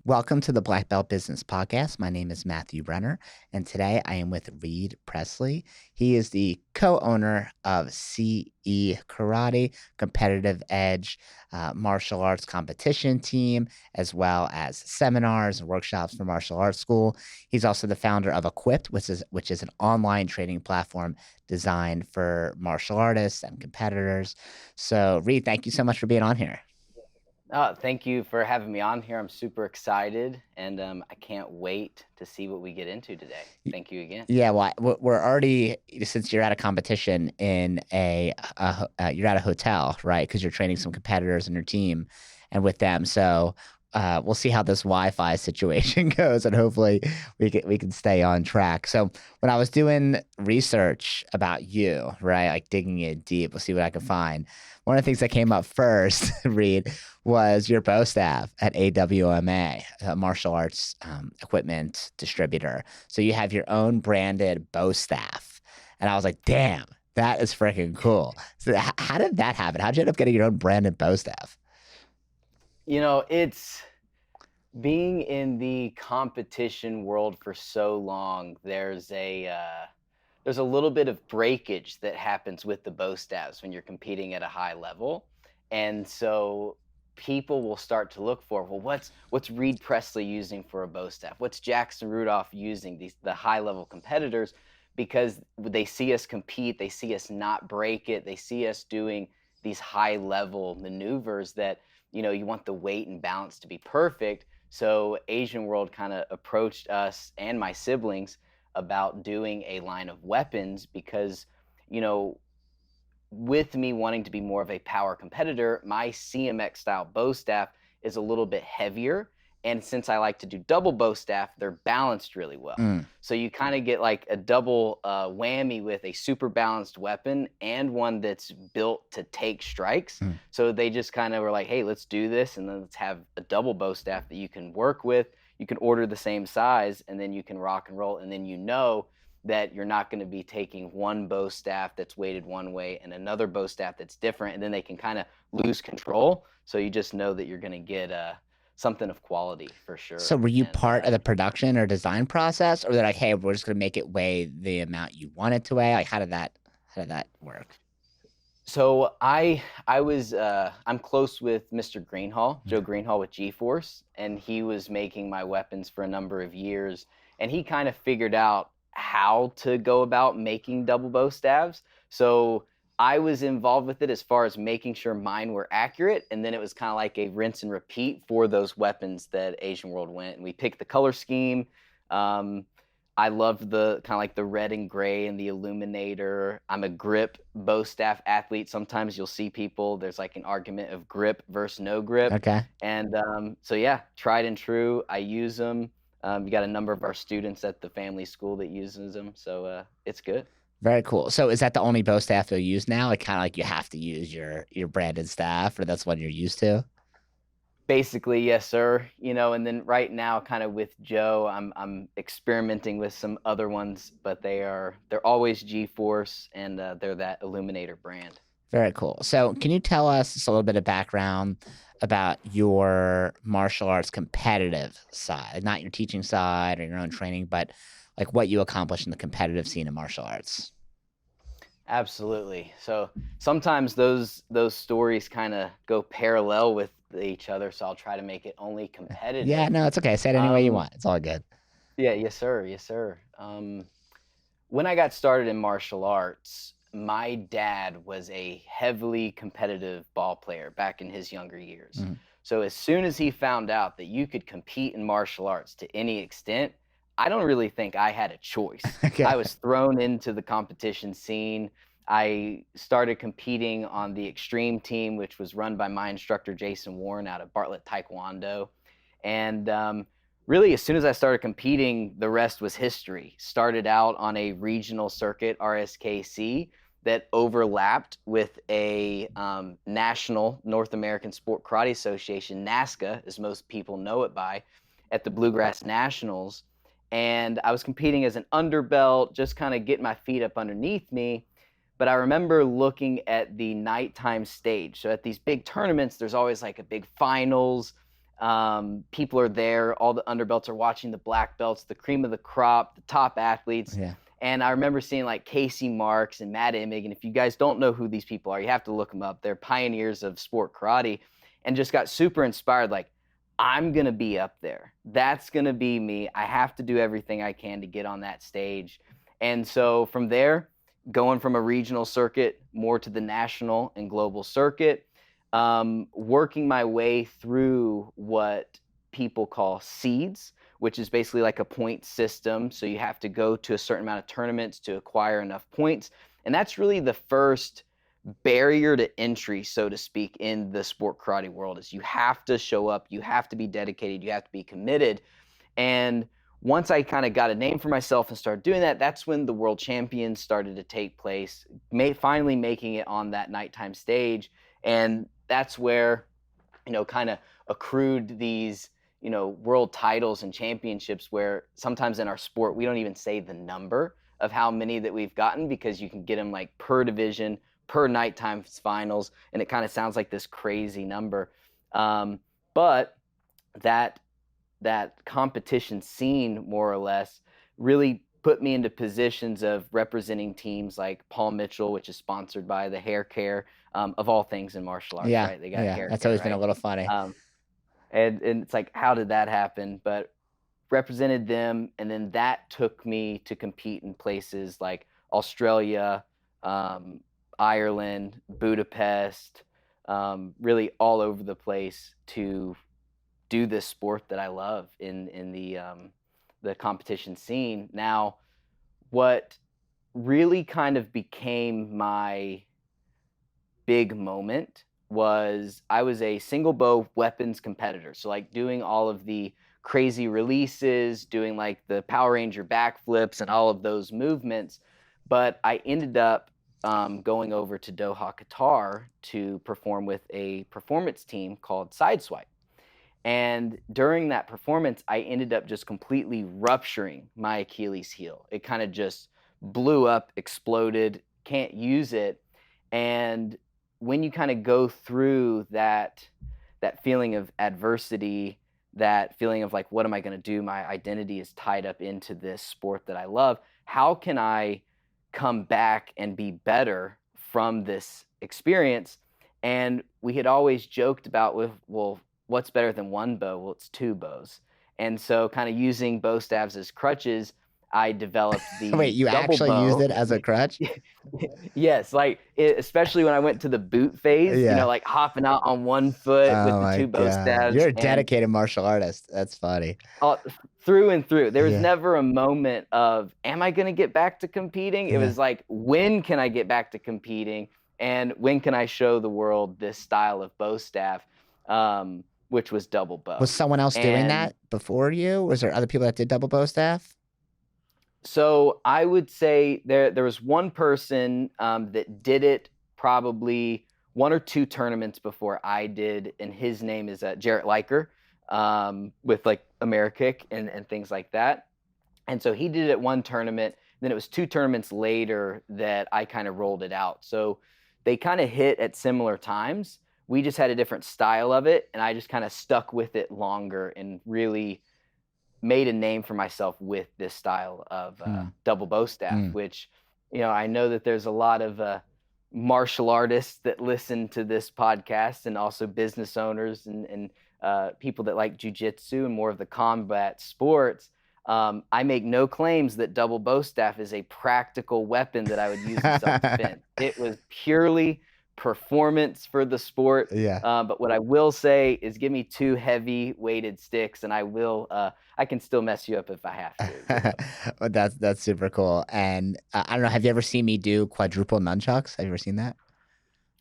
Welcome to the Black Belt Business Podcast. My name is Matthew Brenner, and today I am with Reid Presley. He is the co-owner of CE Karate, Competitive Edge martial arts competition team, as well as seminars and workshops for martial arts school. He's also the founder of Equipped, which is an online training platform designed for martial artists and competitors. So, Reid, thank you so much for being on here. Thank you for having me on here. I'm super excited, and I can't wait to see what we get into today. Thank you again. Yeah, well, we're already, since you're at a competition in you're at a hotel, right? Because you're training some competitors in your team and with them. So we'll see how this Wi-Fi situation goes, and hopefully we can stay on track. So when I was doing research about you, right, like digging in deep, we'll see what I can find. One of the things that came up first, Reid, was your Bowstaff at AWMA, a martial arts equipment distributor. So you have your own branded Bowstaff. And I was like, damn, that is freaking cool. So how did that happen? How'd you end up getting your own branded Bowstaff? It's being in the competition world for so long. There's a little bit of breakage that happens with the bow staves when you're competing at a high level, and so people will start to look for, well, what's Reid Presley using for a bow staff? What's Jackson Rudolph using? The high level competitors, because they see us compete, they see us not break it, they see us doing these high level maneuvers that you want the weight and balance to be perfect. So Asian World kind of approached us and my siblings about doing a line of weapons because, you know, with me wanting to be more of a power competitor, my CMX style bow staff is a little bit heavier. And since I like to do double bow staff, they're balanced really well. Mm. So you kind of get like a double whammy with a super balanced weapon and one that's built to take strikes. Mm. So they just kind of were like, hey, let's do this. And then let's have a double bow staff that you can work with. You can order the same size and then you can rock and roll. And then that you're not going to be taking one bow staff that's weighted one way and another bow staff that's different. And then they can kind of lose control. So you just know that you're going to get something of quality for sure. So were you And part of the production or design process, or they're like, hey, we're just gonna make it weigh the amount you want it to weigh? Like how did that work? so I'm close with Mr. Greenhall, Joe Greenhall with G-Force, and he was making my weapons for a number of years, and he kind of figured out how to go about making double bow staves. So I was involved with it as far as making sure mine were accurate, and then it was kind of like a rinse and repeat for those weapons that Asian World went. And we picked the color scheme. I loved the kind of like the red and gray and the illuminator. I'm a grip bow staff athlete. Sometimes you'll see people, there's like an argument of grip versus no grip. Okay. And so yeah, tried and true. I use them. We got a number of our students at the family school that uses them. So it's good. Very cool. So is that the only bow staff you'll use now? Like kind of like you have to use your branded staff, or that's what you're used to? Basically, yes, sir. And then right now, kind of with Joe, I'm experimenting with some other ones, but they're always G-Force, and they're that Illuminator brand. Very cool. So can you tell us just a little bit of background about your martial arts competitive side, not your teaching side or your own training, but like what you accomplished in the competitive scene of martial arts? Absolutely. So sometimes those stories kind of go parallel with each other, so I'll try to make it only Yeah, competitive. no, it's okay. Say it any way you Um, want. It's all good. yeah, yes, sir, yes, sir. When I got started in martial arts, my dad was a heavily competitive ball player back in his younger years. Mhm. So as soon as he found out that you could compete in martial arts to any extent, I don't really think I had a choice. Okay. I was thrown into the competition scene. I started competing on the extreme team, which was run by my instructor, Jason Warren, out of Bartlett Taekwondo. And really, as soon as I started competing, the rest was history. Started out on a regional circuit, RSKC, that overlapped with a national North American Sport Karate Association, NASCA, as most people know it by, at the Bluegrass Nationals. And I was competing as an underbelt, just kind of getting my feet up underneath me. But I remember looking at the nighttime stage. So at these big tournaments, there's always like a big finals. People are there. All the underbelts are watching, the black belts, the cream of the crop, the top athletes. Yeah. And I remember seeing like Casey Marks and Matt Emig. And if you guys don't know who these people are, you have to look them up. They're pioneers of sport karate, and just got super inspired. Like, I'm going to be up there. That's going to be me. I have to do everything I can to get on that stage. And so from there, going from a regional circuit more to the national and global circuit, working my way through what people call seeds, which is basically like a point system. So you have to go to a certain amount of tournaments to acquire enough points. And that's really the first barrier to entry, so to speak, in the sport karate world. Is you have to show up, you have to be dedicated, you have to be committed. And once I kind of got a name for myself and started doing that, that's when the world champions started to take place, finally making it on that nighttime stage. And that's where, kind of accrued these, world titles and championships, where sometimes in our sport, we don't even say the number of how many that we've gotten, because you can get them like per division, per nighttime finals, and it kind of sounds like this crazy number. But that competition scene, more or less, really put me into positions of representing teams like Paul Mitchell, which is sponsored by the hair care, of all things in martial arts, right? They got hair That's care, always right? been a little funny. And it's like, how did that happen? But represented them, and then that took me to compete in places like Australia, Ireland, Budapest, really all over the place to do this sport that I love in the competition scene. Now, what really kind of became my big moment was I was a single bow weapons competitor. So like doing all of the crazy releases, doing like the Power Ranger backflips and all of those movements. But I ended up going over to Doha, Qatar to perform with a performance team called Sideswipe. And during that performance, I ended up just completely rupturing my Achilles heel. It kind of just blew up, exploded, can't use it. And when you kind of go through that feeling of adversity, that feeling of like, what am I going to do? My identity is tied up into this sport that I love. How can I come back and be better from this experience? And we had always joked about, well, what's better than one bow? Well, it's two bows. And so kind of using Bowstaffs as crutches, I developed the Wait, you double actually bow. used it as a crutch? Yes, like especially when I went to the boot phase, like hopping out on one foot with the two Bowstaffs. You're a dedicated martial artist. That's funny. Through and through. There was never a moment of, am I going to get back to competing? It was like, when can I get back to competing? And when can I show the world this style of Bowstaff, which was double bow. Was someone else doing that before you? Was there other people that did double Bowstaff? So I would say there was one person that did it probably one or two tournaments before I did, and his name is Jarrett Liker, with like Amerikick and things like that. And so he did it at one tournament. Then it was two tournaments later that I kind of rolled it out. So they kind of hit at similar times. We just had a different style of it, and I just kind of stuck with it longer and really made a name for myself with this style of double Bowstaff, which, I know that there's a lot of martial artists that listen to this podcast, and also business owners and people that like jujitsu and more of the combat sports. I make no claims that double Bowstaff is a practical weapon that I would use in self-defense. It was purely performance for the sport. But what I will say is, give me two heavy weighted sticks and I can still mess you up if I have to. Well, that's super cool. And I don't know, have you ever seen me do quadruple nunchucks? Have you ever seen that?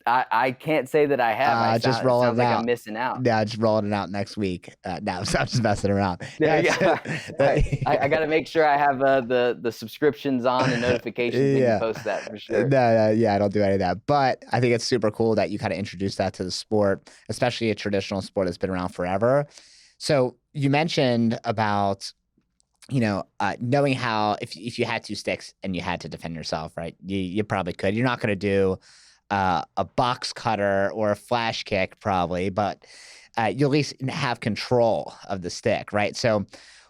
I can't say that I have. Just roll it out. Like I'm missing out. Yeah, just rolling it out next week. No, I'm just messing around. I got to make sure I have the subscriptions on and notifications when you post that for sure. I don't do any of that. But I think it's super cool that you kind of introduced that to the sport, especially a traditional sport that's been around forever. So you mentioned about, knowing how if you had two sticks and you had to defend yourself, right? You probably could. You're not going to do a box cutter or a flash kick probably, but you at least have control of the stick, right? So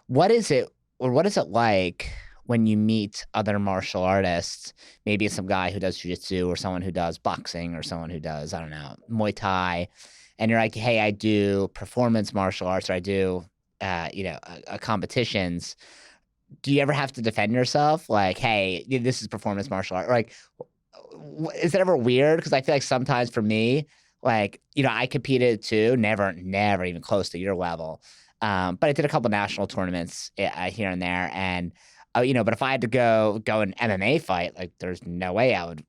what is it, or what is it like when you meet other martial artists? Maybe it's some guy who does jujitsu or someone who does boxing or someone who does, I don't know, Muay Thai. And you're like, hey, I do performance martial arts, or I do, competitions. Do you ever have to defend yourself? Like, hey, this is performance martial art. Or like, is it ever weird? Because I feel like sometimes for me, like, I competed too, never even close to your level. But I did a couple national tournaments here and there, and but if I had to go an MMA fight, like, there's no way I would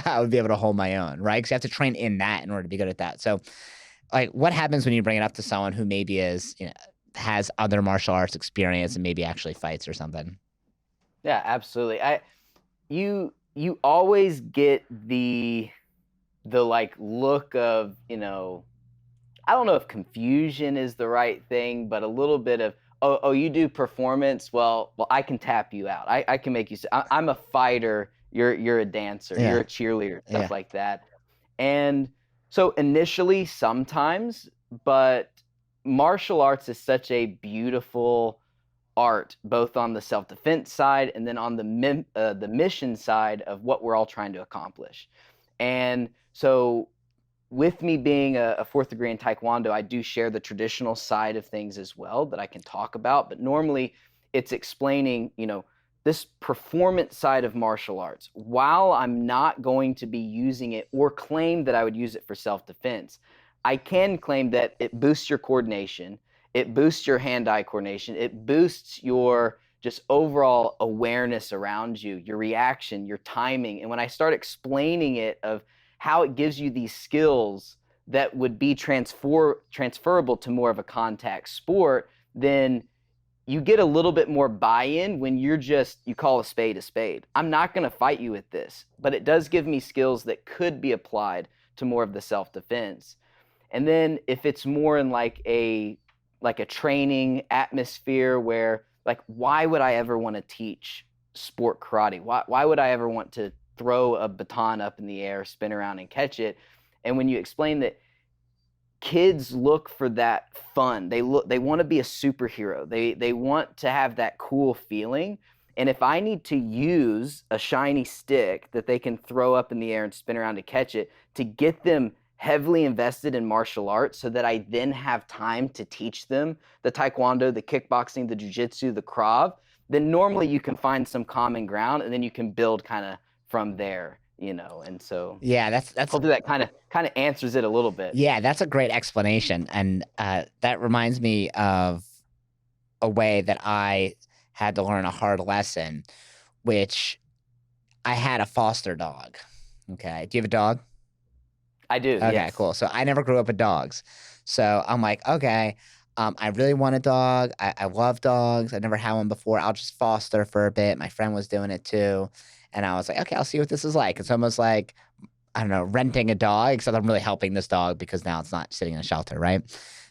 I would be able to hold my own, right? Because you have to train in that in order to be good at that. So, like, what happens when you bring it up to someone who maybe has other martial arts experience and maybe actually fights or something? Yeah, absolutely. You always get the like look of, I don't know if confusion is the right thing, but a little bit of, oh, you do performance. Well, I can tap you out. I can make you. I'm a fighter. You're a dancer. You're Yeah, a cheerleader. yeah, Stuff like that. And so initially, sometimes, but martial arts is such a beautiful art, both on the self-defense side and then on the mission side of what we're all trying to accomplish. And so, with me being a fourth degree in Taekwondo, I do share the traditional side of things as well that I can talk about. But normally, it's explaining, this performance side of martial arts. While I'm not going to be using it or claim that I would use it for self-defense, I can claim that it boosts your coordination, it boosts your hand-eye coordination, it boosts your just overall awareness around you, your reaction, your timing. And when I start explaining it of how it gives you these skills that would be transferable to more of a contact sport, then you get a little bit more buy-in when you call a spade a spade. I'm not going to fight you with this, but it does give me skills that could be applied to more of the self-defense. And then if it's more in like a training atmosphere where, like, why would I ever want to teach sport karate? Why would I ever want to throw a baton up in the air, spin around and catch it? And when you explain that kids look for that fun, they want to be a superhero. They want to have that cool feeling. And if I need to use a shiny stick that they can throw up in the air and spin around to catch it to get them heavily invested in martial arts so that I then have time to teach them the taekwondo, the kickboxing, the jiu-jitsu, the krav, then normally you can find some common ground and then you can build kind of from there, and so yeah. That's hopefully that kind of answers it a little bit. Yeah, that's a great explanation, and that reminds me of a way that I had to learn a hard lesson, which I had a foster dog. Okay, do you have a dog? I do, Okay, yes. cool. So I never grew up with dogs. So I'm like, okay, I really want a dog. I love dogs. I never had one before. I'll just foster for a bit. My friend was doing it too. And I was like, okay, I'll see what this is like. It's almost like, I don't know, renting a dog, except I'm really helping this dog because now it's not sitting in a shelter, right?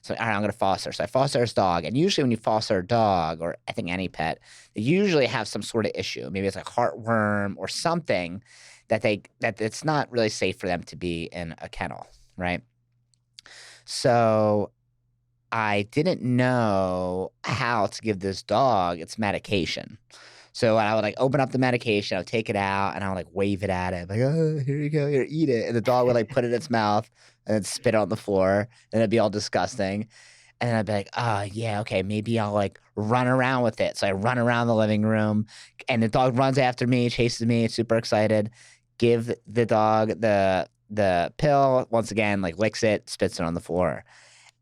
So, all right, I'm going to foster. So I foster this dog. And usually when you foster a dog, or I think any pet, they usually have some sort of issue. Maybe it's like heartworm or something that it's not really safe for them to be in a kennel, right? So I didn't know how to give this dog its medication. So I would like open up the medication, I would take it out, and I would like wave it at it, like, oh, here you go, here, eat it. And the dog would like put it in its mouth and then spit it on the floor, and it'd be all disgusting. And then I'd be like, oh, yeah, okay, maybe I'll like run around with it. So I run around the living room, and the dog runs after me, chases me, super excited. Give the dog the pill, once again, like licks it, spits it on the floor.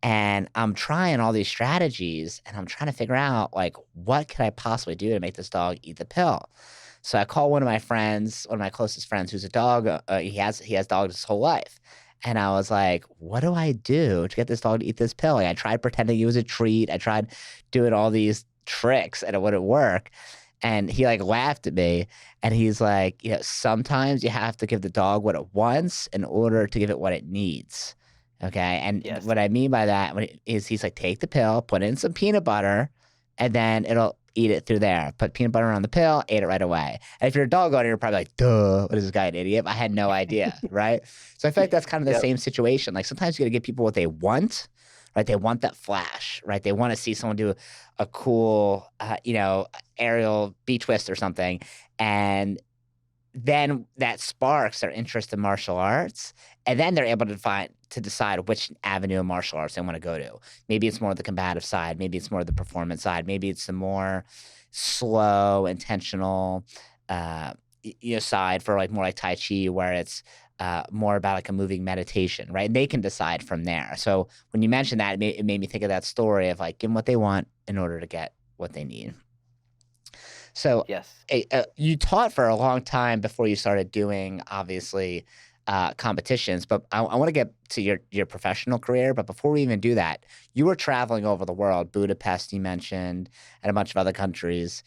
And I'm trying all these strategies, and I'm trying to figure out, like, what could I possibly do to make this dog eat the pill? So I call one of my friends, one of my closest friends, who's a dog. He has dogs his whole life. And I was like, what do I do to get this dog to eat this pill? Like, I tried pretending it was a treat. I tried doing all these tricks, and it wouldn't work. And he like laughed at me, and he's like, sometimes you have to give the dog what it wants in order to give it what it needs. Okay. And Yes. what I mean by that is he's like, take the pill, put in some peanut butter, and then it'll eat it through there. Put peanut butter on the pill, ate it right away. And if you're a dog owner, you're probably like, duh, what is this guy, an idiot? I had no idea. Right. So I feel like that's kind of the Yep. same situation. Like sometimes you got to give people what they want, right? They want that flash, right? They want to see someone do a cool, aerial beach twist or something, and then that sparks their interest in martial arts, and then they're able to decide which avenue of martial arts they want to go to. Maybe it's more the combative side, maybe it's more the performance side, maybe it's the more slow, intentional, side for like more like Tai Chi, where it's more about like a moving meditation, right? And they can decide from there. So when you mentioned that, it made me think of that story of like give them what they want in order to get what they need. So, Yes. you taught for a long time before you started doing, obviously, competitions, but I wanna get to your professional career, but before we even do that, you were traveling over the world, Budapest, you mentioned, and a bunch of other countries.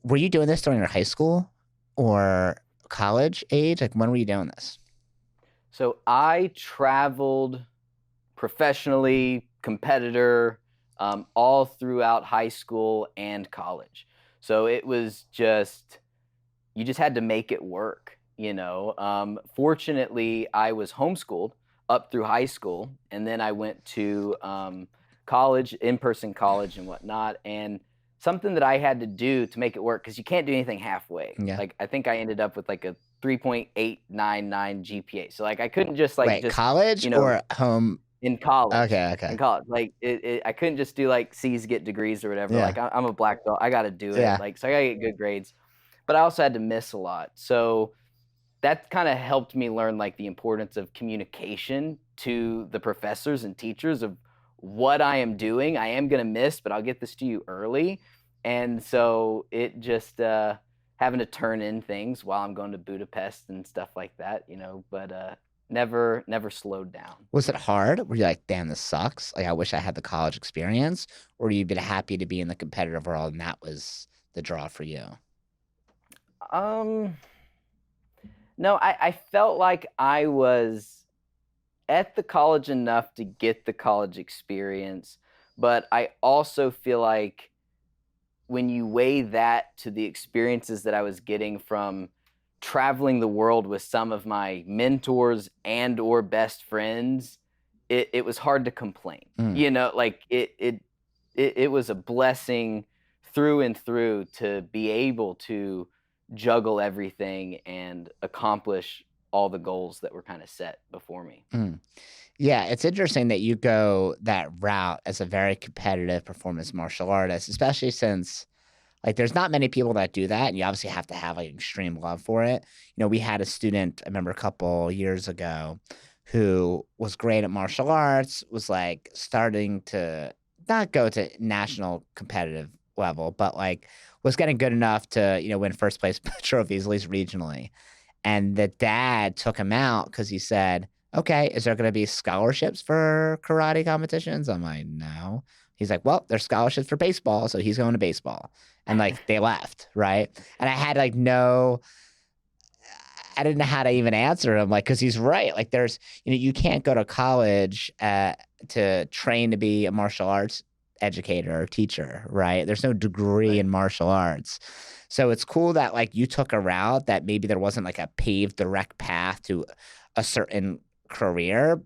Were you doing this during your high school or college age? Like, when were you doing this? So I traveled professionally, competitor, all throughout high school and college. So it was just, you just had to make it work, you know. Fortunately, I was homeschooled up through high school, and then I went to college, in-person college and whatnot. And something that I had to do to make it work, because you can't do anything halfway. Yeah. Like I think I ended up with like a 3.899 GPA. So like I couldn't just like Wait, just college you know or home? in college, Okay, okay. like, I couldn't just do, like, C's, get degrees or whatever, Yeah, like, I'm a black belt, I gotta do it, yeah. like, so I gotta get good grades, but I also had to miss a lot, so that kinda helped me learn, like, the importance of communication to the professors and teachers of what I am doing. I am gonna miss, but I'll get this to you early, and so it just, having to turn in things while I'm going to Budapest and stuff like that, but, never slowed down. Was it hard? Were you like, "Damn, this sucks. Like, I wish I had the college experience," or you been happy to be in the competitive world and that was the draw for you? Um, no, I felt like I was at the college enough to get the college experience, but I also feel like when you weigh that to the experiences that I was getting from traveling the world with some of my mentors and or best friends, it was hard to complain. Mm. Like it was a blessing through and through to be able to juggle everything and accomplish all the goals that were kind of set before me. Mm. Yeah, it's interesting that you go that route as a very competitive performance martial artist, especially since like there's not many people that do that, and you obviously have to have like extreme love for it. We had a student, I remember a couple years ago, who was great at martial arts, was like starting to not go to national competitive level, but like was getting good enough to, win first place trophies, at least regionally. And the dad took him out because he said, "Okay, is there gonna be scholarships for karate competitions?" I'm like, "No." He's like, "Well, there's scholarships for baseball," so he's going to baseball. And, like, they left, right? And I had, like, I didn't know how to even answer him, like, because he's right. Like, you can't go to college, to train to be a martial arts educator or teacher, right? There's no degree Right. in martial arts. So it's cool that, like, you took a route that maybe there wasn't, like, a paved direct path to a certain career,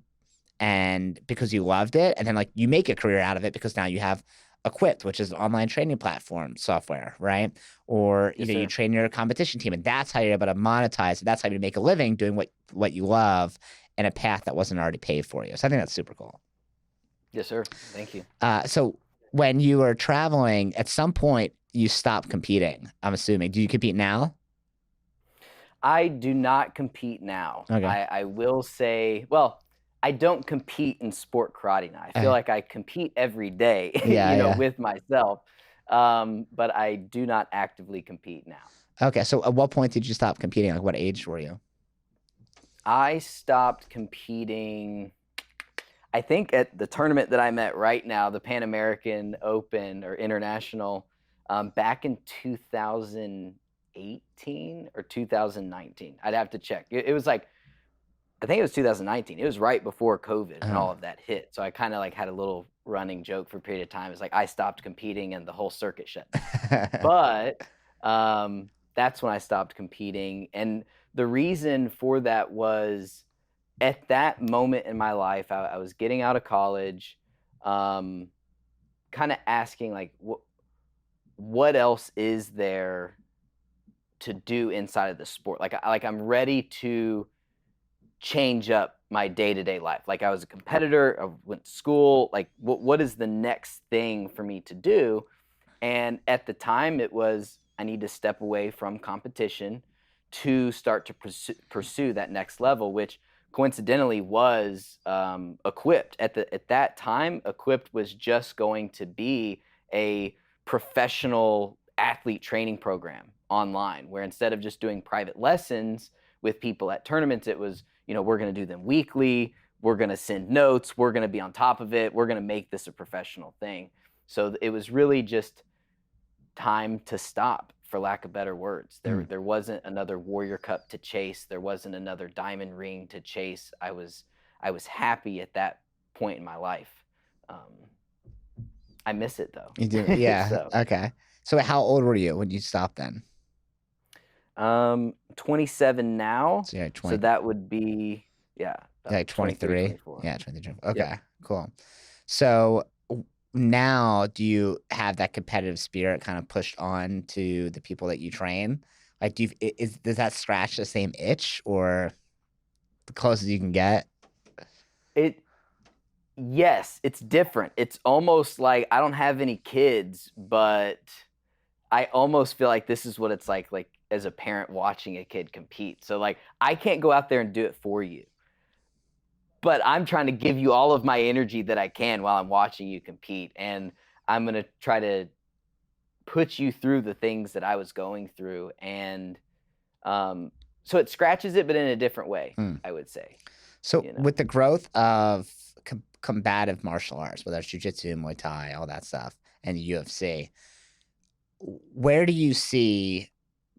and because you loved it, and then, like, you make a career out of it because now you have Equipped, which is an online training platform software, right? Or, Yes, you sir. train your competition team, and that's how you're able to monetize it. That's how you make a living doing what you love in a path that wasn't already paid for you. So I think that's super cool. Yes, sir. Thank you. So when you were traveling, at some point you stopped competing, I'm assuming. Do you compete now? I do not compete now. Okay. I will say, well, I don't compete in sport karate now. I feel Okay. like I compete every day, Yeah, yeah. with myself. But I do not actively compete now. Okay, so at what point did you stop competing? Like, what age were you? I stopped competing, I think, at the tournament that I'm at right now, the Pan American Open or International, back in 2018 or 2019. I'd have to check. It was like, I think it was 2019. It was right before COVID and Oh. all of that hit. So I kind of like had a little running joke for a period of time. It's like I stopped competing and the whole circuit shut down. But that's when I stopped competing. And the reason for that was at that moment in my life, I was getting out of college. um, kind of asking like, what else is there to do inside of the sport? Like I'm ready to change up my day-to-day life. Like I was a competitor, I went to school, like what is the next thing for me to do? And at the time it was I need to step away from competition to start to pursue that next level, which coincidentally was equipped at that time. Equipped was just going to be a professional athlete training program online, where instead of just doing private lessons with people at tournaments, it was, we're going to do them weekly, we're going to send notes, we're going to be on top of it, we're going to make this a professional thing. So it was really just time to stop, for lack of better words. There wasn't another Warrior Cup to chase, there wasn't another diamond ring to chase. I was happy at that point in my life. I miss it though. You do, yeah. So Okay. So how old were you when you stopped then? 27 now. So you're like So 20, that would be, yeah, like 23, 23. 24. Yeah, 23. Okay, Yep. cool. So now do you have that competitive spirit kind of pushed on to the people that you train? Like, does that scratch the same itch, or the closest you can get? Yes, it's different. It's almost like I don't have any kids, but I almost feel like this is what it's like as a parent watching a kid compete. So like I can't go out there and do it for you, but I'm trying to give you all of my energy that I can while I'm watching you compete. And I'm going to try to put you through the things that I was going through. And so it scratches it, but in a different way, I would say. So with the growth of combative martial arts, whether it's jiu-jitsu, Muay Thai, all that stuff, and the UFC, where do you see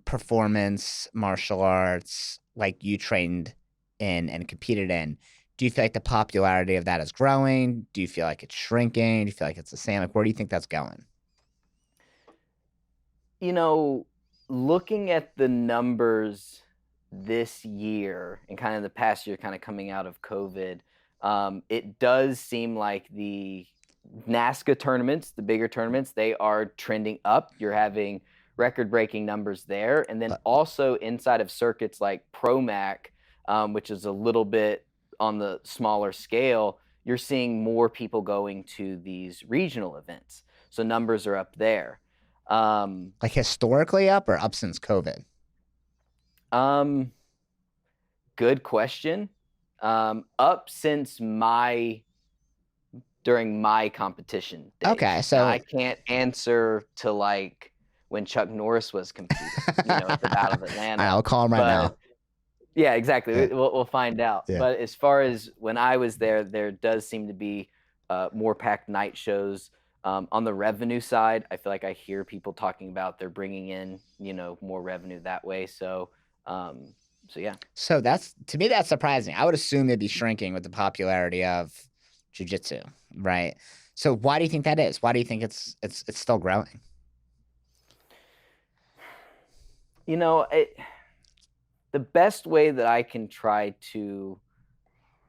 performance martial arts like you trained in and competed in? Do you feel like the popularity of that is growing? Do you feel like it's shrinking? Do you feel like it's the same? Like, where do you think that's going? Looking at the numbers this year and kind of the past year, kind of coming out of COVID, it does seem like the NASCA tournaments, the bigger tournaments, they are trending up. You're having record-breaking numbers there. And then also inside of circuits like ProMac, which is a little bit on the smaller scale, you're seeing more people going to these regional events. So numbers are up there. Like historically up or up since COVID? Good question. Up since during my competition days. Okay, so now, I can't answer to like when Chuck Norris was competing, at the Battle of Atlanta. I'll call him right now. Yeah, exactly. Yeah. We'll find out. Yeah. But as far as when I was there does seem to be more packed night shows. On the revenue side, I feel like I hear people talking about they're bringing in, more revenue that way. So yeah. So to me, that's surprising. I would assume it'd be shrinking with the popularity of jiu-jitsu, right? So why do you think that is? Why do you think it's still growing? The best way that I can try to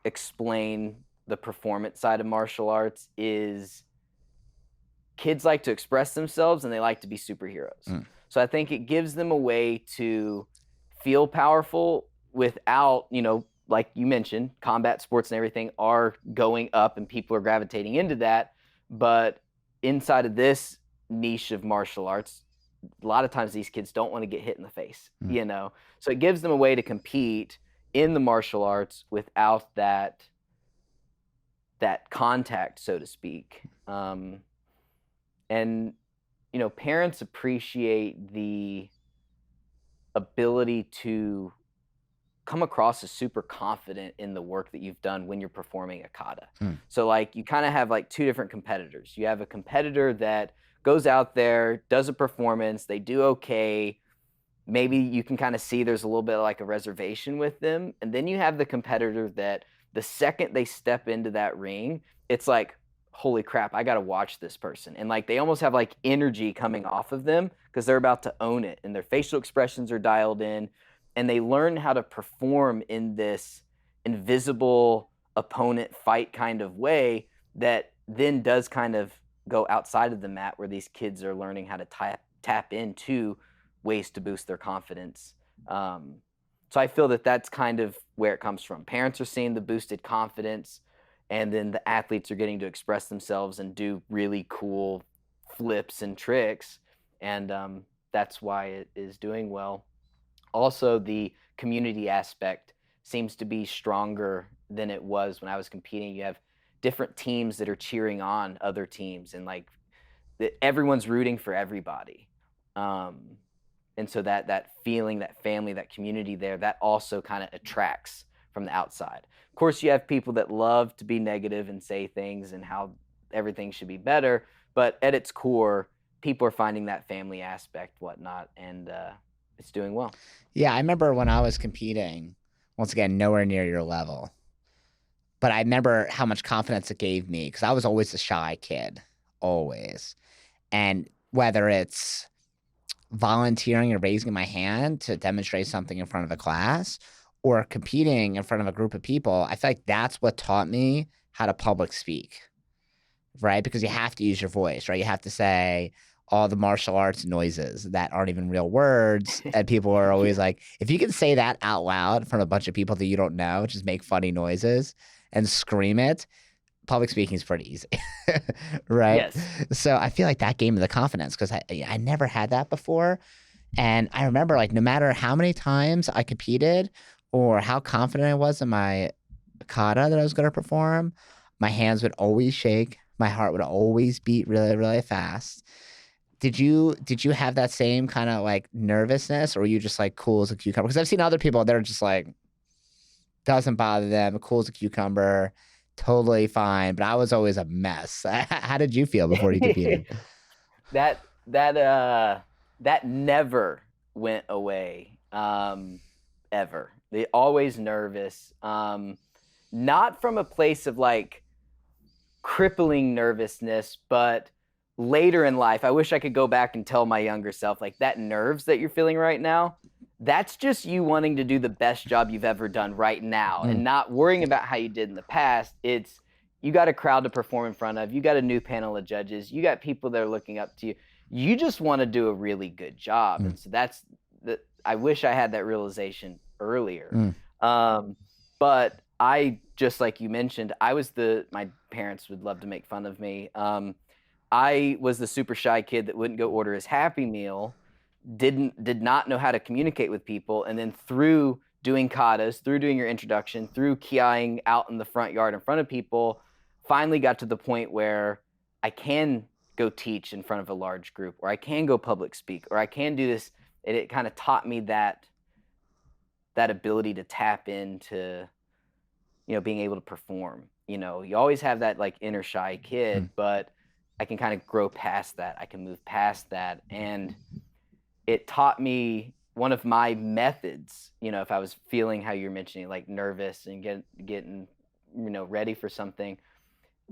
explain the performance side of martial arts is kids like to express themselves and they like to be superheroes. So I think it gives them a way to feel powerful without, like you mentioned, combat sports and everything are going up and people are gravitating into that. But inside of this niche of martial arts, a lot of times these kids don't want to get hit in the face, So it gives them a way to compete in the martial arts without that contact, so to speak. And, parents appreciate the ability to come across as super confident in the work that you've done when you're performing a kata. So like you kind of have like two different competitors. You have a competitor that goes out there, does a performance, they do okay. Maybe you can kind of see there's a little bit of like a reservation with them. And then you have the competitor that the second they step into that ring, it's like, holy crap, I got to watch this person. And like they almost have like energy coming off of them because they're about to own it and their facial expressions are dialed in and they learn how to perform in this invisible opponent fight kind of way that then does kind of go outside of the mat, where these kids are learning how to tap into ways to boost their confidence. So I feel that that's kind of where it comes from. Parents are seeing the boosted confidence, and then the athletes are getting to express themselves and do really cool flips and tricks, and that's why it is doing well. Also, the community aspect seems to be stronger than it was when I was competing. You have different teams that are cheering on other teams, and like everyone's rooting for everybody. Um, and so that feeling, that family, that community there, that also kind of attracts from the outside. Of course, you have people that love to be negative and say things and how everything should be better, but at its core, people are finding that family aspect, whatnot, and it's doing well. Yeah, I remember when I was competing, once again, nowhere near your level. But I remember how much confidence it gave me because I was always a shy kid, always. And whether it's volunteering or raising my hand to demonstrate something in front of a class or competing in front of a group of people, I feel like that's what taught me how to public speak, right? Because you have to use your voice, right? You have to say all the martial arts noises that aren't even real words. And people are always like, if you can say that out loud in front of a bunch of people that you don't know, just make funny noises and scream it, public speaking is pretty easy, right? Yes. So I feel like that gave me the confidence because I never had that before. And I remember like no matter how many times I competed or how confident I was in my kata that I was going to perform, my hands would always shake. My heart would always beat really, really fast. Did you have that same kind of like nervousness, or were you just like cool as a cucumber? Because I've seen other people that are just like, doesn't bother them, cool as a cucumber, totally fine. But I was always a mess. How did you feel before you competed? that never went away, ever. They always nervous, not from a place of like crippling nervousness, but later in life, I wish I could go back and tell my younger self, like, that nerves that you're feeling right now, that's just you wanting to do the best job you've ever done right now and not worrying about how you did in the past. It's, you got a crowd to perform in front of, you got a new panel of judges, you got people that are looking up to you. You just want to do a really good job. And so that's I wish I had that realization earlier. But I, just like you mentioned, my parents would love to make fun of me. I was the super shy kid that wouldn't go order his Happy Meal, did not know how to communicate with people, and then through doing katas, through doing your introduction, through kiaing out in the front yard in front of people, finally got to the point where I can go teach in front of a large group, or I can go public speak, or I can do this. And it kind of taught me that ability to tap into, being able to perform. You always have that like inner shy kid, but I can kind of grow past that. I can move past that. And it taught me one of my methods, if I was feeling how you're mentioning, like nervous and getting, ready for something,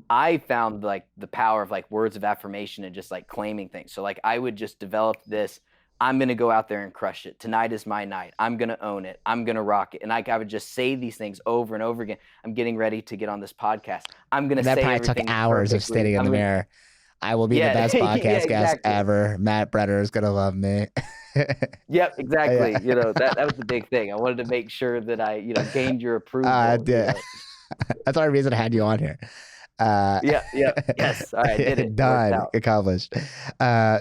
I found like the power of like words of affirmation and just like claiming things. So like I would just develop this, I'm going to go out there and crush it. Tonight is my night. I'm going to own it. I'm going to rock it. And I would just say these things over and over again. I'm getting ready to get on this podcast. I'm going to say everything. That probably took hours of standing in the mirror. I will be the best podcast guest ever. Matt Brenner is going to love me. Yep, exactly. That was the big thing. I wanted to make sure that I, gained your approval. I did. That's the reason I had you on here. Yes. All right, did it. Done. Accomplished.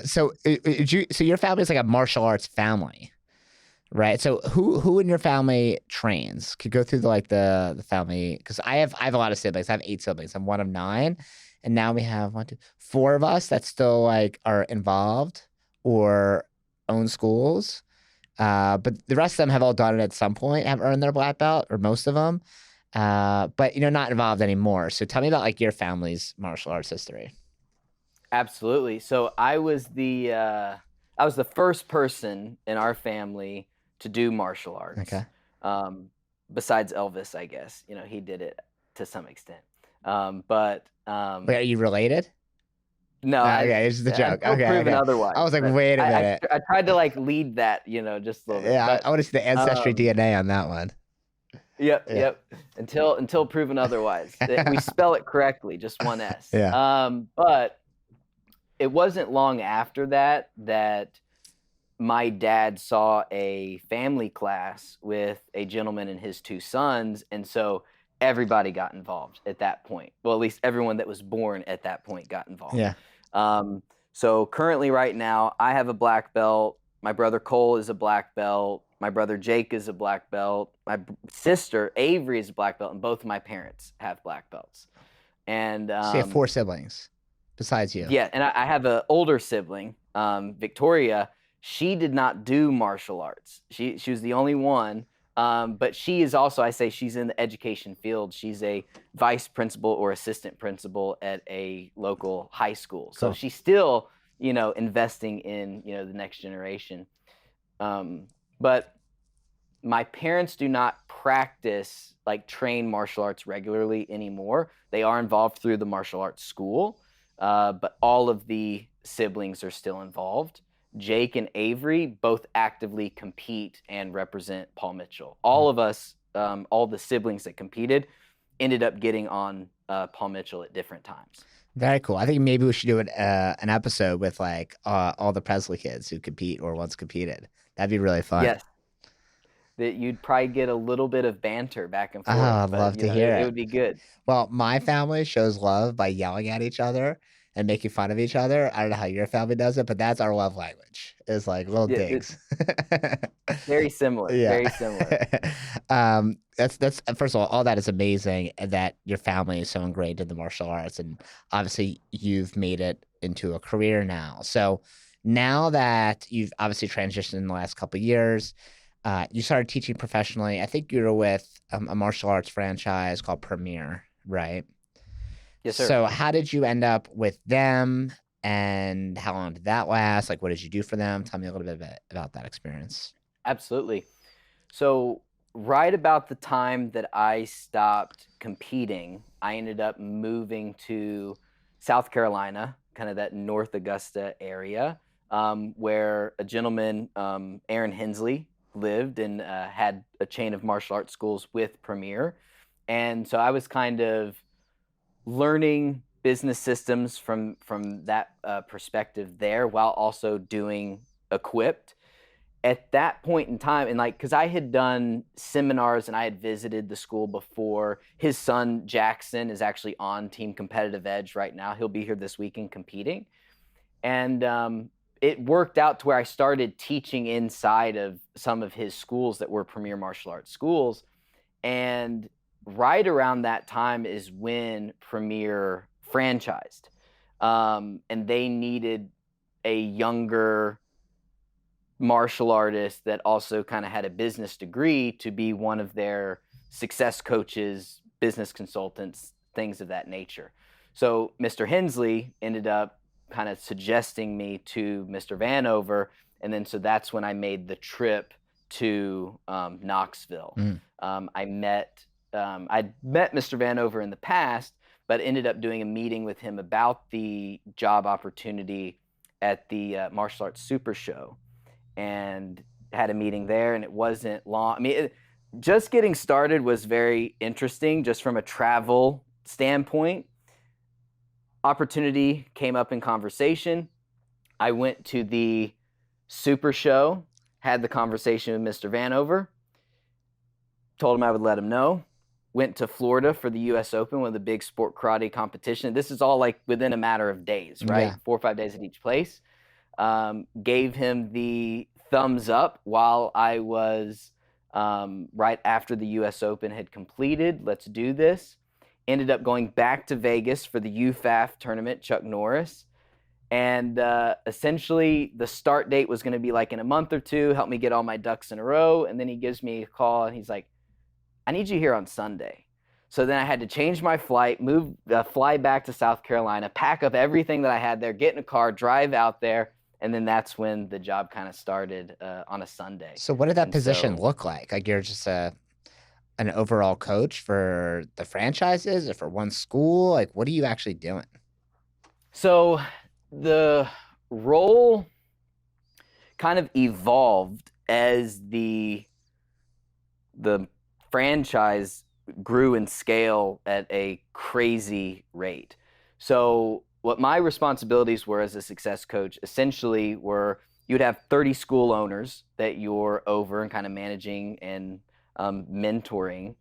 So your family is like a martial arts family, right? So who in your family trains? Could go through the family, because I have a lot of siblings. I have 8 siblings. I'm one of 9, and now we have 4 of us that still like are involved or own schools. But the rest of them have all done it at some point, have earned their black belt, or most of them. But not involved anymore. So tell me about like your family's martial arts history. Absolutely. So I was the first person in our family to do martial arts. Okay. Besides Elvis, I guess, he did it to some extent. Wait, are you related? No. Okay, it's the joke. Okay. Otherwise. I was like, wait a minute. I tried to like lead that, just a little bit. Yeah, I want to see the ancestry DNA on that one. Yep, Yeah. yep. Until proven otherwise. We spell it correctly, just one S. Yeah. But it wasn't long after that my dad saw a family class with a gentleman and his two sons, and so everybody got involved at that point. Well, at least everyone that was born at that point got involved. Yeah. Um, so currently, right now, I have a black belt. My brother Cole is a black belt. My brother Jake is a black belt. My sister Avery is a black belt, and both of my parents have black belts. And So you have 4 siblings besides you. yeah, and I have an older sibling, Victoria. She did not do martial arts. She was the only one. But she is also, I say, she's in the education field. She's a vice principal or assistant principal at a local high school. So Cool. she's still, investing in, the next generation. But my parents do not practice, like, train martial arts regularly anymore. They are involved through the martial arts school, but all of the siblings are still involved. Jake and Avery both actively compete and represent Paul Mitchell. All of us, all the siblings that competed, ended up getting on Paul Mitchell at different times. Very cool. I think maybe we should do an episode with like all the Presley kids who compete or once competed. That'd be really fun. Yes, that you'd probably get a little bit of banter back and Oh, forth, I'd but love to hear it it. would be good. Well, my family shows love by yelling at each other and making fun of each other. I don't know how your family does it, but that's our love language. It's like little Yeah, digs. very similar. Yeah. Very similar. That's first of all that is amazing that your family is so ingrained in the martial arts, and obviously you've made it into a career now. So now that you've obviously transitioned in the last couple of years, you started teaching professionally. I think you were with a martial arts franchise called Premier, right? Yes, sir. So how did you end up with them, and how long did that last? Like, what did you do for them? Tell me a little bit about that experience. Absolutely. So right about the time that I stopped competing, I ended up moving to South Carolina, kind of that North Augusta area, where a gentleman, Aaron Hensley, lived and had a chain of martial arts schools with Premier. And so I was kind of learning business systems from that perspective there, while also doing Equipped. At that point in time, and like, because I had done seminars and I had visited the school before. His son Jackson is actually on Team Competitive Edge right now. He'll be here this weekend competing, and it worked out to where I started teaching inside of some of his schools that were Premier Martial Arts schools. And right around that time is when Premier franchised, and they needed a younger martial artist that also kind of had a business degree to be one of their success coaches, business consultants, things of that nature. So Mr. Hensley ended up kind of suggesting me to Mr. Vanover, and then so that's when I made the trip to Knoxville. I'd met Mr. Vanover in the past, but ended up doing a meeting with him about the job opportunity at the Martial Arts Super Show, and had a meeting there. And it wasn't long. I mean, just getting started was very interesting, just from a travel standpoint. Opportunity came up in conversation. I went to the Super Show, had the conversation with Mr. Vanover, told him I would let him know. Went to Florida for the U.S. Open, one of the big sport karate competition. This is all like within a matter of days, right? Yeah. 4 or 5 days at each place. Gave him the thumbs up while I was right after the U.S. Open had completed. Let's do this. Ended up going back to Vegas for the UFAF tournament, Chuck Norris. And essentially the start date was going to be like in a month or two, help me get all my ducks in a row. And then he gives me a call and he's like, I need you here on Sunday. So then I had to change my flight, fly back to South Carolina, pack up everything that I had there, get in a car, drive out there. And then that's when the job kind of started on a Sunday. So what did that And position so- look like? Like you're just an overall coach for the franchises or for one school? Like what are you actually doing? So the role kind of evolved as the franchise grew in scale at a crazy rate. So what my responsibilities were as a success coach essentially were you'd have 30 school owners that you're over and kind of managing and mentoring,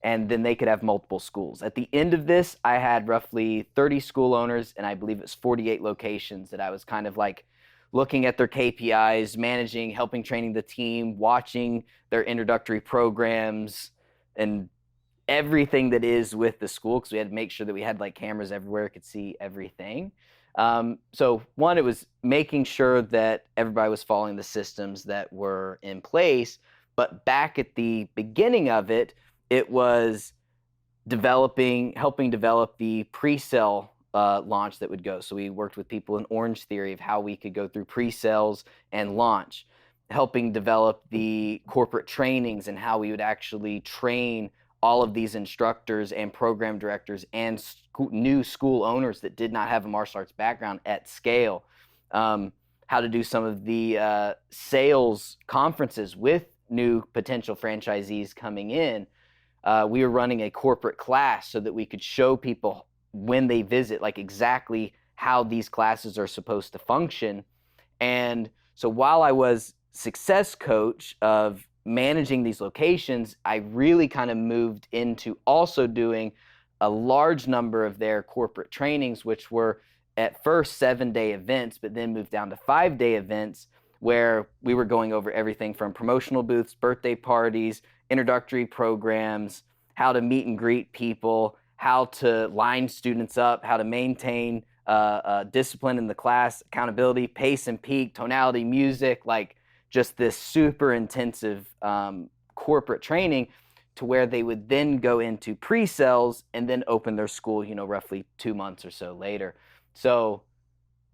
and then they could have multiple schools. At the end of this, I had roughly 30 school owners, and I believe it's 48 locations that I was kind of like looking at their KPIs, managing, helping training the team, watching their introductory programs, and everything that is with the school, because we had to make sure that we had like cameras everywhere, could see everything. So one, it was making sure that everybody was following the systems that were in place. But back at the beginning of it, it was helping develop the pre-sale launch that would go. So we worked with people in Orange Theory of how we could go through pre-sales and launch, helping develop the corporate trainings and how we would actually train all of these instructors and program directors and new school owners that did not have a martial arts background at scale. How to do some of the sales conferences with new potential franchisees coming in. We were running a corporate class so that we could show people when they visit, like exactly how these classes are supposed to function. And so while I was success coach of managing these locations, I really kind of moved into also doing a large number of their corporate trainings, which were at first 7-day events, but then moved down to 5-day events where we were going over everything from promotional booths, birthday parties, introductory programs, how to meet and greet people, how to line students up, how to maintain discipline in the class, accountability, pace and peak, tonality, music, like just this super intensive corporate training, to where they would then go into pre-sales and then open their school, roughly 2 months or so later. So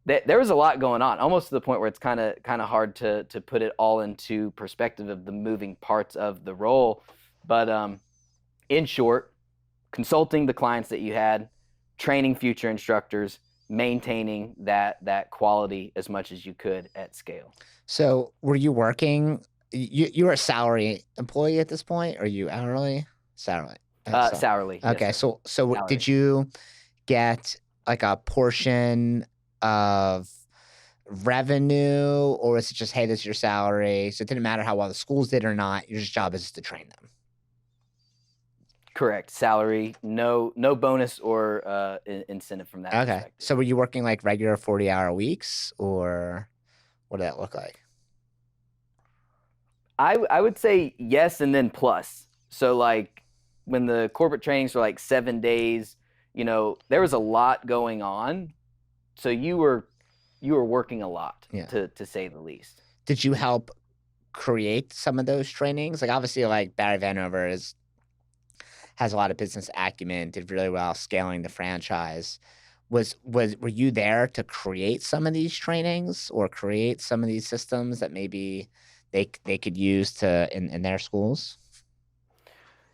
there was a lot going on, almost to the point where it's kind of hard to put it all into perspective of the moving parts of the role. But in short, consulting the clients that you had, training future instructors, maintaining that quality as much as you could at scale. So were you working? You were a salary employee at this point, or are you hourly? Salary. Salary. Okay, yes, sir. so Salary. did you get like a portion of revenue, or is it just, hey, this is your salary, so it didn't matter how well the schools did or not, your job is to train them? Correct. Salary, no bonus or incentive from that Okay, perspective. so were you working like regular 40-hour weeks, or what did that look like? I would say yes, and then plus. So like when the corporate trainings were like 7 days, there was a lot going on. So you were working a lot, Yeah. to say the least. Did you help create some of those trainings? Like obviously, like Barry Vanover has a lot of business acumen, did really well scaling the franchise. Were you there to create some of these trainings or create some of these systems that maybe they could use in their schools?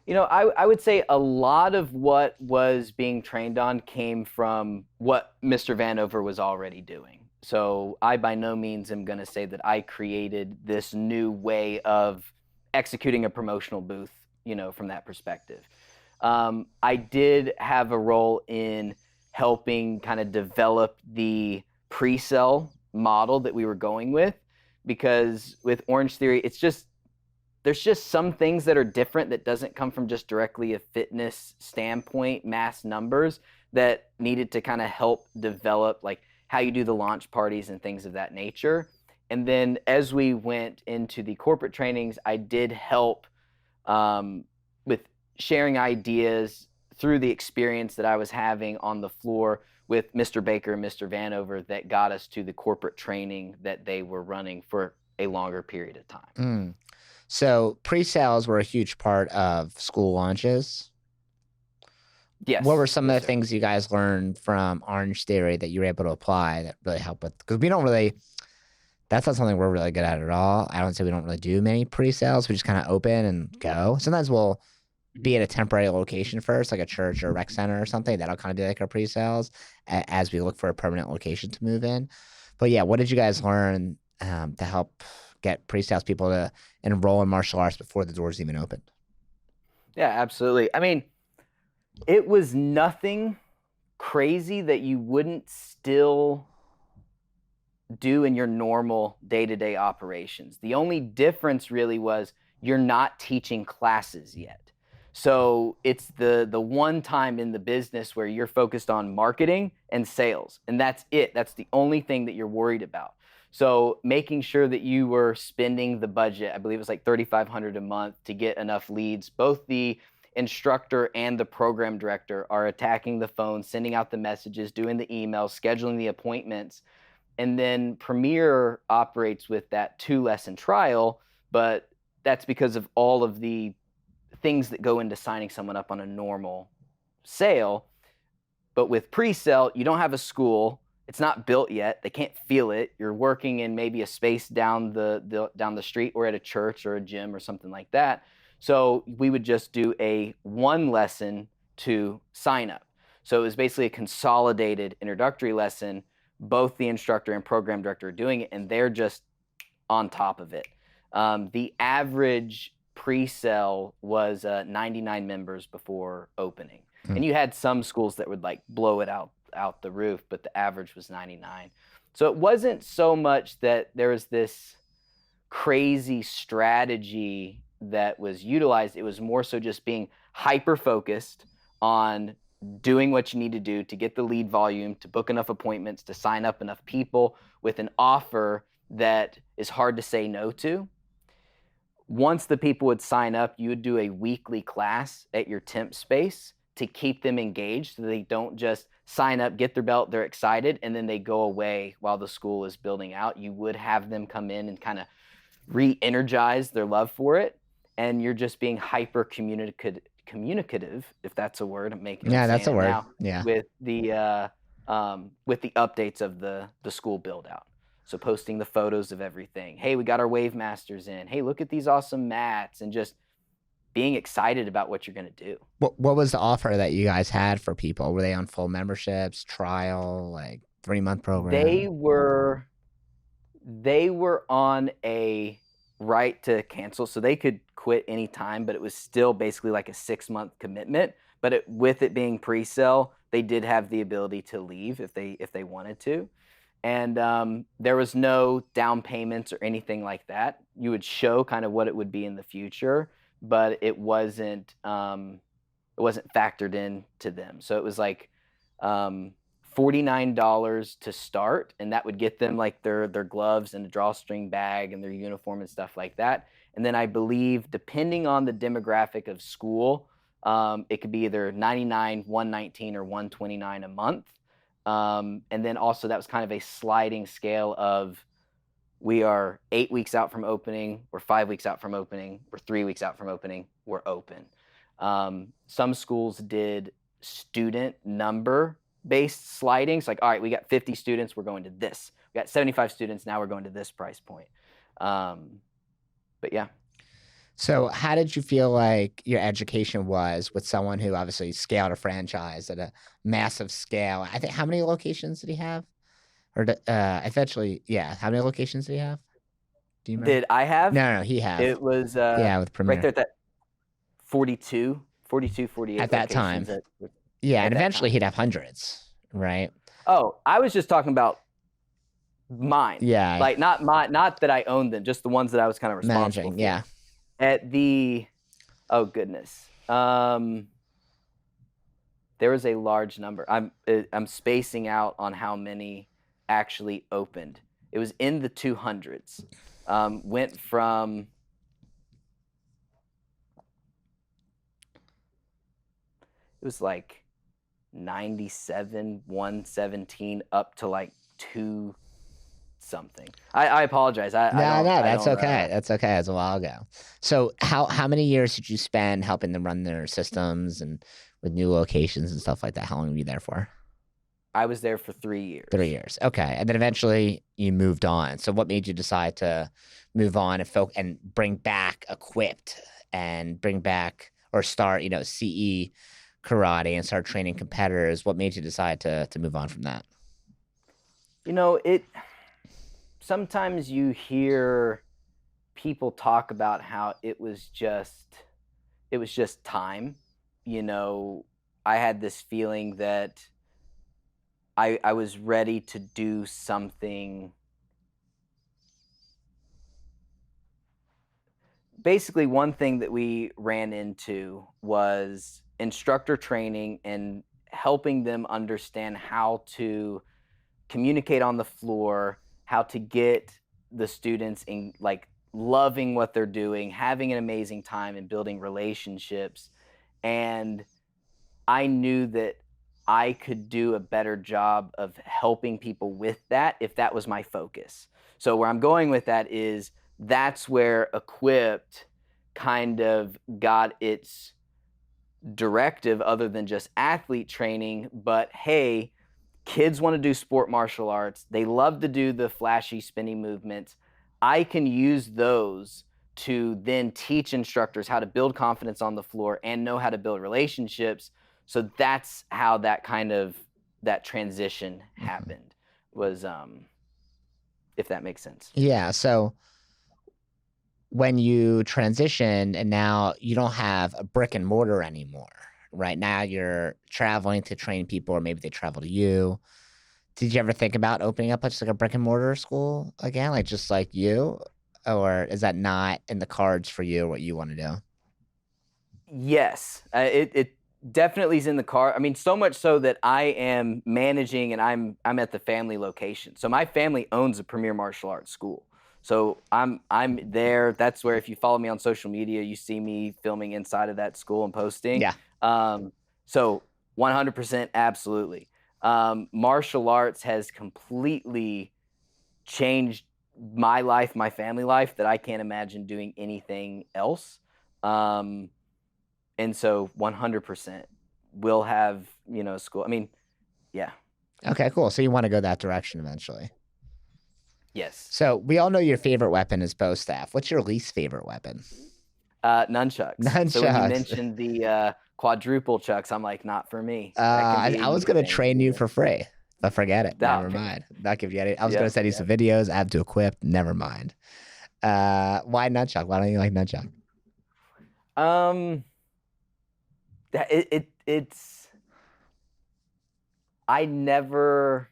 I would say a lot of what was being trained on came from what Mr. Vanover was already doing. So I by no means am going to say that I created this new way of executing a promotional booth, from that perspective. I did have a role in helping kind of develop the pre-sale model that we were going with, because with Orange Theory, there's just some things that are different that doesn't come from just directly a fitness standpoint, mass numbers, that needed to kind of help develop like how you do the launch parties and things of that nature. And then as we went into the corporate trainings, I did help with sharing ideas through the experience that I was having on the floor with Mr. Baker and Mr. Vanover that got us to the corporate training that they were running for a longer period of time. Mm. So pre-sales were a huge part of school launches. Yes. What were some of the sir. things you guys learned from Orange Theory that you were able to apply that really helped with? Because that's not something we're really good at all. I don't say we don't really do many pre-sales. We just kind of open and go. Sometimes we'll be at a temporary location first, like a church or a rec center or something. That'll kind of be like our pre-sales as we look for a permanent location to move in. But yeah, what did you guys learn to help get pre-sales people to enroll in martial arts before the doors even opened? Yeah, absolutely. I mean, it was nothing crazy that you wouldn't still do in your normal day-to-day operations. The only difference really was you're not teaching classes yet. So it's the one time in the business where you're focused on marketing and sales, and that's it. That's the only thing that you're worried about. So making sure that you were spending the budget, I believe it was like $3,500 a month to get enough leads. Both the instructor and the program director are attacking the phone, sending out the messages, doing the emails, scheduling the appointments. And then Premier operates with that 2-lesson trial, but that's because of all of the things that go into signing someone up on a normal sale. But with pre-sale, you don't have a school. It's not built yet. They can't feel it. You're working in maybe a space down the street or at a church or a gym or something like that. So we would just do a 1 lesson to sign up. So it was basically a consolidated introductory lesson. Both the instructor and program director are doing it, and they're just on top of it. The average pre-sale was 99 members before opening. Mm. And you had some schools that would like blow it out the roof, but the average was 99. So it wasn't so much that there was this crazy strategy that was utilized. It was more so just being hyper focused on doing what you need to do to get the lead volume, to book enough appointments, to sign up enough people with an offer that is hard to say no to. Once the people would sign up, you would do a weekly class at your temp space to keep them engaged so they don't just sign up, get their belt, they're excited, and then they go away while the school is building out. You would have them come in and kind of re-energize their love for it, and you're just being hyper communicative, if that's a word. I'm That's saying a it word. now, Yeah. with the updates of the school build out. So posting the photos of everything. Hey, we got our Wave Masters in. Hey, look at these awesome mats, and just being excited about what you're going to do. What was the offer that you guys had for people? Were they on full memberships, trial, like 3-month They program? were on a right to cancel, so they could quit anytime, but it was still basically like a 6-month commitment. But with it being pre-sale, they did have the ability to leave if they wanted to. And there was no down payments or anything like that. You would show kind of what it would be in the future, but it wasn't factored in to them. So it was like $49 to start, and that would get them like their gloves and a drawstring bag and their uniform and stuff like that. And then I believe, depending on the demographic of school, it could be either 99, 119, or 129 a month. And then also that was kind of a sliding scale of, we are 8 weeks out from opening, we're 5 weeks out from opening, we're 3 weeks out from opening, we're open. Some schools did student number based sliding. It's like, all right, we got 50 students, we're going to this. We got 75 students, now we're going to this price point. But yeah. So how did you feel like your education was with someone who obviously scaled a franchise at a massive scale? I think, how many locations did he have? Or eventually, yeah, how many locations did he have? Do you remember? Did I have? No, he have. It was Yeah, with right Premier. there at that 42, 48 At that locations. time. Yeah, and that eventually time. he'd have hundreds, right? Oh, I was just talking about mine. Yeah. Like not that I owned them, just the ones that I was kind of responsible Managing, for. yeah. At the, oh goodness. There was a large number. I'm spacing out on how many actually opened. It was in the 200s. Went from, it was like 97, 117 up to like 2 something. I apologize. No, that's okay. That's okay. It was a while ago. So how many years did you spend helping them run their systems and with new locations and stuff like that? How long were you there for? I was there for 3 years. 3 years. Okay. And then eventually you moved on. So what made you decide to move on and bring back Equipped and bring back, or start, CE karate and start training competitors? What made you decide to move on from that? Sometimes you hear people talk about how it was just it was just time. You know, I had this feeling that I was ready to do something. Basically, one thing that we ran into was instructor training and helping them understand how to communicate on the floor, how to get the students in, like, loving what they're doing, having an amazing time and building relationships. And I knew that I could do a better job of helping people with that if that was my focus. So where I'm going with that is that's where Equipped kind of got its directive, other than just athlete training, but hey, kids want to do sport martial arts. They love to do the flashy spinning movements. I can use those to then teach instructors how to build confidence on the floor and know how to build relationships. So that's how that transition Mhm. happened, was if that makes sense. Yeah. So when you transition and now you don't have a brick and mortar anymore, right? Now you're traveling to train people, or maybe they travel to you. Did you ever think about opening up just like a brick and mortar school again, like just like you? Or is that not in the cards for you, what you want to do? Yes, it definitely is in the car. I mean, so much so that I am managing and I'm at the family location. So my family owns a premier martial arts school. So I'm there. That's where, if you follow me on social media, you see me filming inside of that school and posting. Yeah. Um, so 100% absolutely. Martial arts has completely changed my life, my family life, that I can't imagine doing anything else. Um, and so 100% will have, school. I mean, yeah. Okay, cool. So you want to go that direction eventually. Yes. So we all know your favorite weapon is Bowstaff. What's your least favorite weapon? Nunchucks. So when you Nunchucks. mentioned the quadruple chucks, I'm like, not for me. That can I, be a I was you gonna thing. train you for free, but forget it. Oh, Never man. mind. Not give you any. I was gonna Yep. send you some Yep. videos. I have to equip. Never mind. Why nunchuck? Why don't you like nunchuck? Um, it's, I never,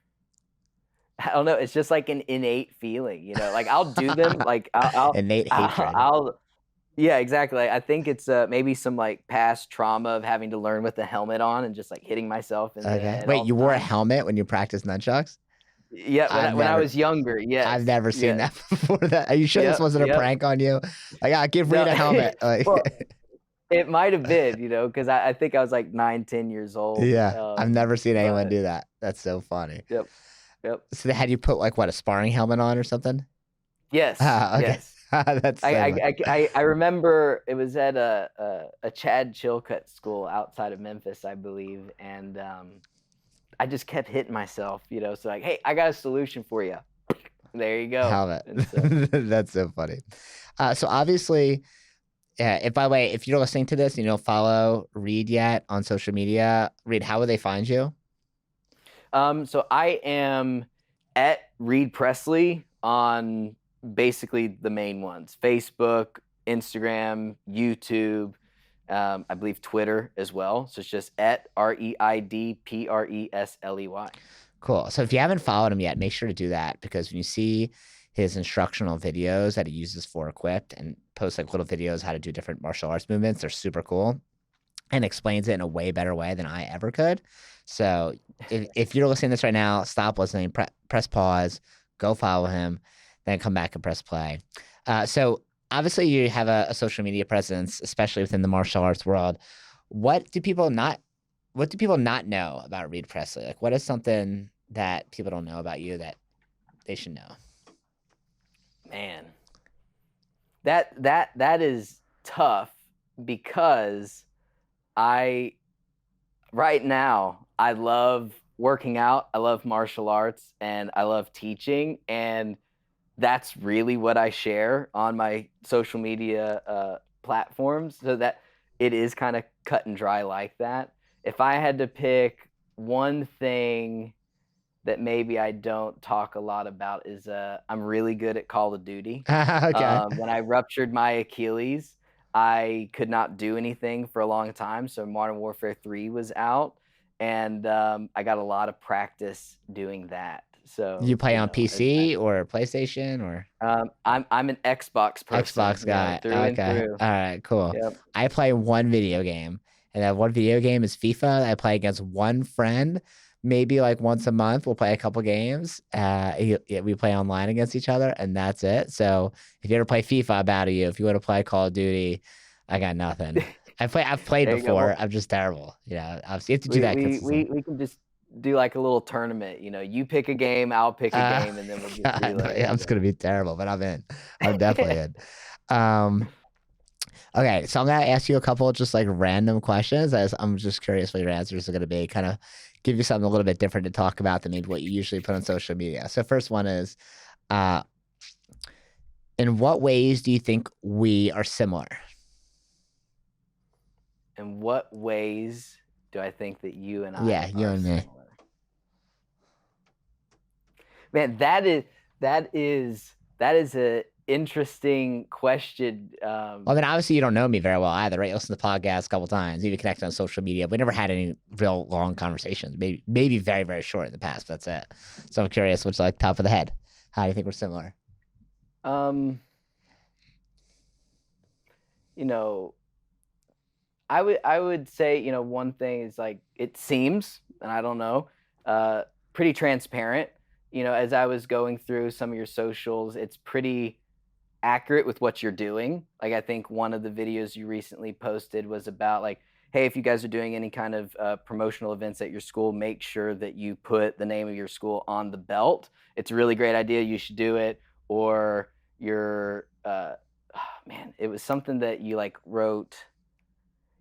I don't know. It's just like an innate feeling, like I'll do them. Like Innate I'll, hatred. I'll yeah, exactly. I think it's maybe some like past trauma of having to learn with the helmet on and just like hitting myself in the Okay. head Wait, all you the wore a time. helmet when you practiced nunchucks? Yeah, when I've I never, was younger, I've yes, never seen yes, that before. That Are you sure this yep, wasn't a yep. prank on you? Like, give No, Reid a helmet. Like, well, it might have been, because I think I was like 9, 10 years old. yeah, I've never seen anyone But do that. That's so funny. yep, yep, So they had you put like what, a sparring helmet on or something? yes, Ah, okay. yes. That's so funny. I remember it was at a Chad Chilcutt school outside of Memphis, I believe, and I just kept hitting myself, So like, hey, I got a solution for you. There you go. Helmet. And so, That's so funny. So obviously, if by the way, if you're listening to this and you don't follow Reid yet on social media, Reid, how would they find you? so I am at Reid Presley on basically the main ones: Facebook, Instagram, YouTube, I believe Twitter as well. So it's just at ReidPresley. Cool. So if you haven't followed him yet, make sure to do that, because when you see his instructional videos that he uses for Equipped and posts like little videos how to do different martial arts movements, they're super cool and explains it in a way better way than I ever could. So if you're listening to this right now, stop listening, press pause, go follow him, then come back and press play. So obviously you have a social media presence, especially within the martial arts world. What do people not know about Reid Presley? Like, what is something that people don't know about you that they should know? Man, that is tough, because I right now I love working out, I love martial arts, and I love teaching, and that's really what I share on my social media platforms, so that it is kind of cut and dry like that. If I had to pick one thing that maybe I don't talk a lot about, is I'm really good at Call of Duty. Okay. When I ruptured my Achilles, I could not do anything for a long time. So Modern Warfare 3 was out, and I got a lot of practice doing that. So You play on PC or PlayStation or I'm an Xbox person, Xbox guy? through and Okay. through. All right, cool. Yep. I play one video game, and that one video game is FIFA. I play against one friend, maybe like once a month. We'll play a couple games. We play online against each other, and that's it. So if you ever play FIFA, I'm out of you. If you want to play Call of Duty, I got nothing. I've played There you go. before. Well, I'm just terrible. Obviously you have to do that consistently. we can just do like a little tournament. You pick a game, I'll pick a game, and then we'll just God, reload. I'm just gonna be terrible, but I'm in. I'm definitely in. Um, okay, so I'm gonna ask you a couple of just like random questions. As I'm just curious what your answers are gonna be. Kind of give you something a little bit different to talk about than maybe what you usually put on social media. So first one is, uh, in what ways do you think we are similar? In what ways do I think that you and I Yeah, you are and me. similar? Man, that is a interesting question. Well, then obviously you don't know me very well either, right? You listen to the podcast a couple times, even connected on social media. We never had any real long conversations. Maybe very, very short in the past. But that's it. So I'm curious, what's like top of the head? How do you think we're similar? You know, I would say, one thing is like it seems, and I don't know, pretty transparent. As I was going through some of your socials, it's pretty accurate with what you're doing. Like I think one of the videos you recently posted was about like, hey, if you guys are doing any kind of promotional events at your school, make sure that you put the name of your school on the belt. It's a really great idea. You should do it. Or your man, it was something that you like wrote.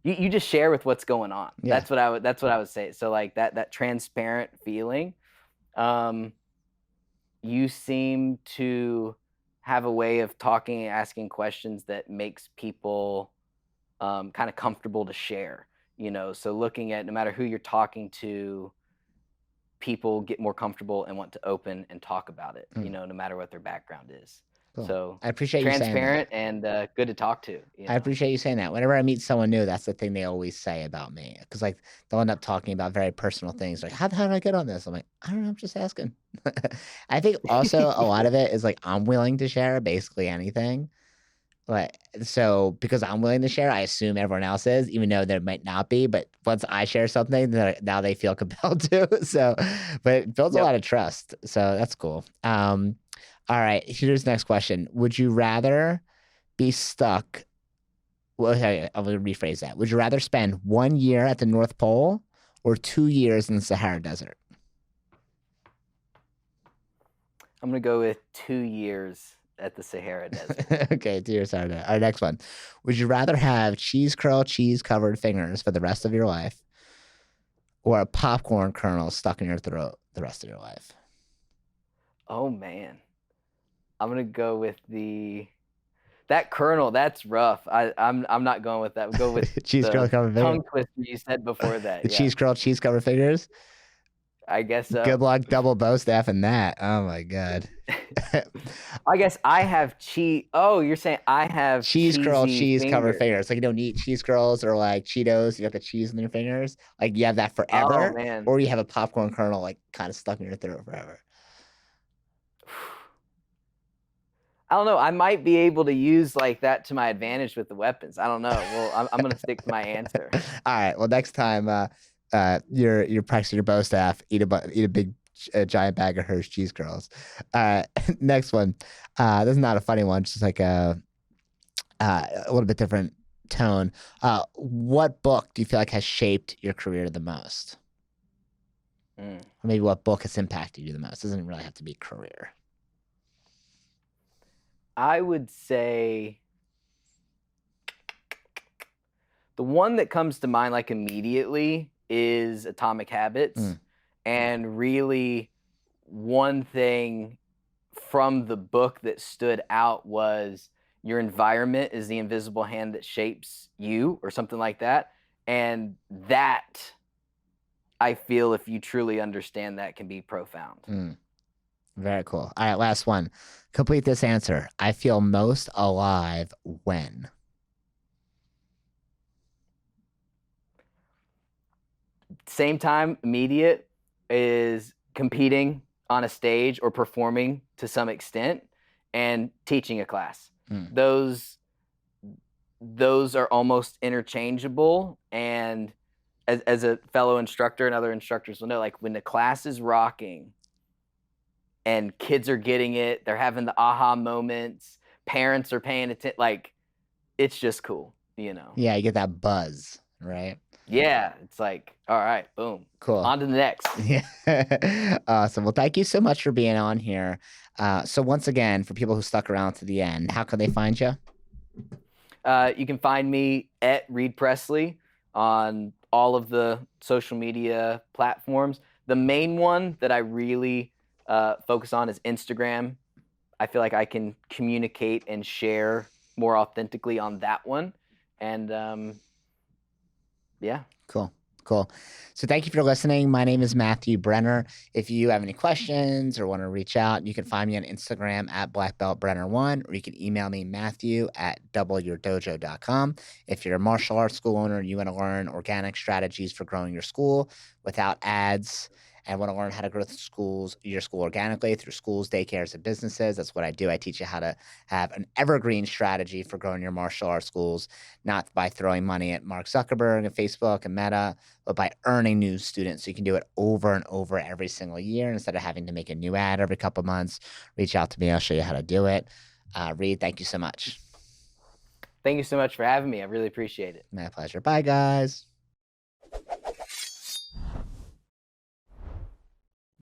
You just share with what's going on. Yeah. That's what I would say. So like that transparent feeling. You seem to have a way of talking and asking questions that makes people kind of comfortable to share. So looking at no matter who you're talking to, people get more comfortable and want to open and talk about it. No matter what their background is. Cool. So I appreciate you saying that. transparent and good to talk to. I appreciate you saying that. Whenever I meet someone new, that's the thing they always say about me. Because like they'll end up talking about very personal things. Like, how did I get on this? I'm like, I don't know. I'm just asking. I think also a lot of it is like I'm willing to share basically anything. Like so because I'm willing to share, I assume everyone else is, even though there might not be. But once I share something, now they feel compelled to. So, but it builds a lot of trust. So that's cool. All right. Here's the next question. Would you rather be stuck? Well, okay, I'm going to rephrase that. Would you rather spend 1 year at the North Pole or 2 years in the Sahara Desert? I'm going to go with 2 years at the Sahara Desert. Okay, 2 years Sahara Desert. All right, next one. Would you rather have cheese covered fingers for the rest of your life or a popcorn kernel stuck in your throat the rest of your life? Oh, man. I'm going to go with that kernel. That's rough. I'm not going with that. We'll go with cheese curl covered tongue twister you said before that. The cheese covered fingers? I guess so. Good luck double Bowstaff in that. Oh my god. I guess I have cheese. Oh, you're saying I have cheese covered fingers. Like you don't eat cheese curls or like Cheetos. You got the cheese in your fingers. Like you have that forever. Oh, man. Or you have a popcorn kernel like kind of stuck in your throat forever. I don't know. I might be able to use like that to my advantage with the weapons. I don't know. Well, I'm going to stick to my answer. All right. Well, next time you're practicing your Bowstaff, eat a big giant bag of Hershey cheese curls. Next one. This is not a funny one. Just like a little bit different tone. What book do you feel like has shaped your career the most? Or maybe what book has impacted you the most? It doesn't really have to be career. I would say the one that comes to mind like immediately is Atomic Habits. And really one thing from the book that stood out was your environment is the invisible hand that shapes you or something like that. And that I feel if you truly understand that can be profound. Very cool. All right, last one. Complete this answer. I feel most alive when. Same time, immediate is competing on a stage or performing to some extent and teaching a class. Mm. Those are almost interchangeable. And as a fellow instructor and other instructors will know, like when the class is rocking and kids are getting it, they're having the aha moments, parents are paying attention, like it's just cool, you know? Yeah, you get that buzz, right? Yeah, it's like, all right, boom, Cool. on to the next. Yeah. Awesome. Well, thank you so much for being on here. So once again, for people who stuck around to the end, how can they find you? You can find me at Reid Presley on all of the social media platforms. The main one that I really focus on is Instagram. I feel like I can communicate and share more authentically on that one. And yeah. Cool. Cool. So thank you for listening. My name is Matthew Brenner. If you have any questions or want to reach out, you can find me on Instagram at blackbeltbrenner1, or you can email me, Matthew at doubleyourdojo.com. If you're a martial arts school owner and you want to learn organic strategies for growing your school without ads, and want to learn how to grow your school organically through schools, daycares, and businesses, that's what I do. I teach you how to have an evergreen strategy for growing your martial arts schools, not by throwing money at Mark Zuckerberg and Facebook and Meta, but by earning new students. So you can do it over and over every single year instead of having to make a new ad every couple of months. Reach out to me. I'll show you how to do it. Reid, thank you so much. Thank you so much for having me. I really appreciate it. My pleasure. Bye, guys.